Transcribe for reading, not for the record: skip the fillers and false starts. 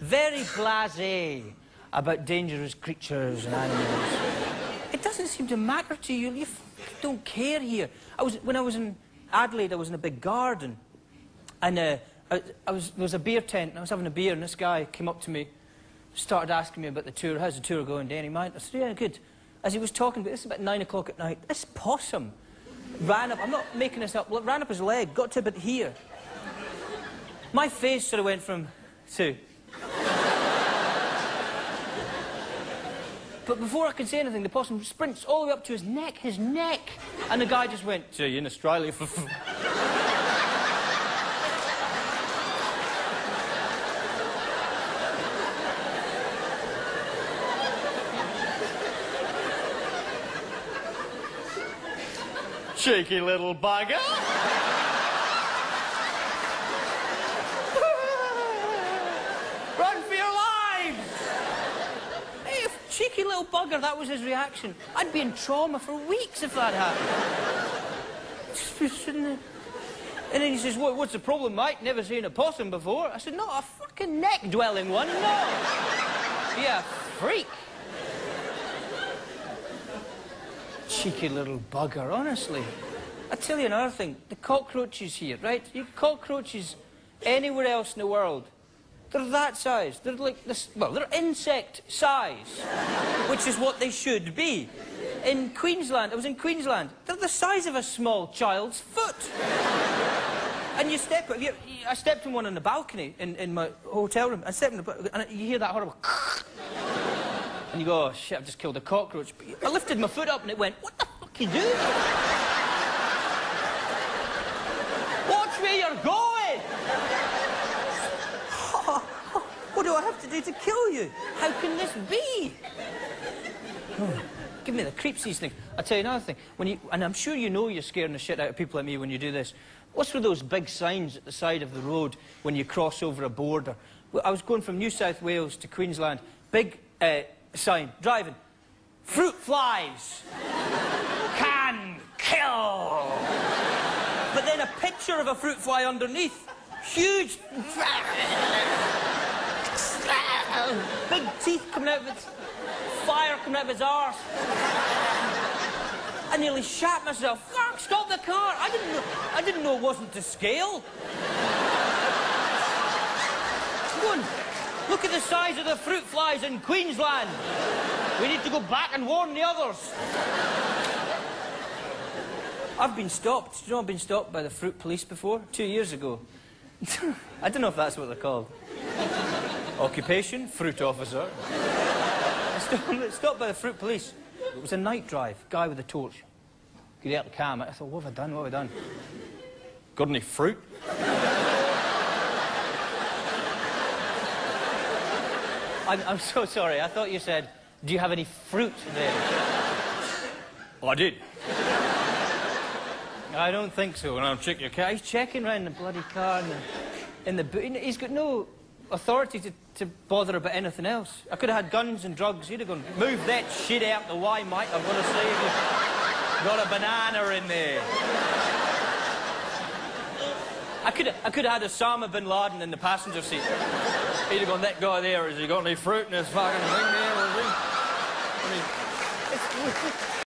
very blasé about dangerous creatures and animals. It doesn't seem to matter to you. You don't care here. When I was in Adelaide, I was in a big garden. And there was a beer tent, and I was having a beer, and this guy came up to me, started asking me about the tour. How's the tour going, Danny? Mine? I said, yeah, good. As he was talking about this, about 9 o'clock at night, this possum ran up, I'm not making this up, ran up his leg, got to about here. My face sort of went from to. But before I could say anything, the possum sprints all the way up to his neck. And the guy just went, so you in Australia for... Cheeky little bugger. Run for your lives! Hey, if cheeky little bugger, that was his reaction. I'd be in trauma for weeks if that happened. Just be sitting there. And then he says, what's the problem, mate? Never seen a possum before. I said, not a fucking neck-dwelling one, no. Yeah, freak. Cheeky little bugger, honestly. I tell you another thing, the cockroaches here, right? Cockroaches anywhere else in the world, they're that size. They're like this, well, they're insect size, which is what they should be. In Queensland, I was in Queensland, they're the size of a small child's foot. And you step, I stepped in one on the balcony in my hotel room, and you hear that horrible and you go, oh, shit, I've just killed a cockroach. But I lifted my foot up and it went, what the fuck are you doing? Watch where you're going! What do I have to do to kill you? How can this be? Oh, give me the creeps, these things. I'll tell you another thing. And I'm sure you know you're scaring the shit out of people like me when you do this. What's with those big signs at the side of the road when you cross over a border? Well, I was going from New South Wales to Queensland. Big... sign, driving. Fruit flies can kill. But then a picture of a fruit fly underneath. Huge. Big teeth coming out of its... fire coming out of its arse. I nearly shat myself. Fuck, stop the car. I didn't know it wasn't to scale. Go on. Look at the size of the fruit flies in Queensland. We need to go back and warn the others. I've been stopped. Do you know I've been stopped by the fruit police before? 2 years ago. I don't know if that's what they're called. Occupation, fruit officer. Stopped by the fruit police. It was a night drive. Guy with a torch. Get out the cam. I thought, what have I done? What have I done? Got any fruit? I'm so sorry. I thought you said, do you have any fruit there? Well, I did. I don't think so. And I'll check your car. He's checking around the bloody car in the boot. He's got no authority to bother about anything else. I could have had guns and drugs. He'd have gone, move that shit out the way, mate. I've got to save you. Got a banana in there. I could have had Osama bin Laden in the passenger seat. He'd have gone, that guy there, has he got any fruit in his fucking thing there?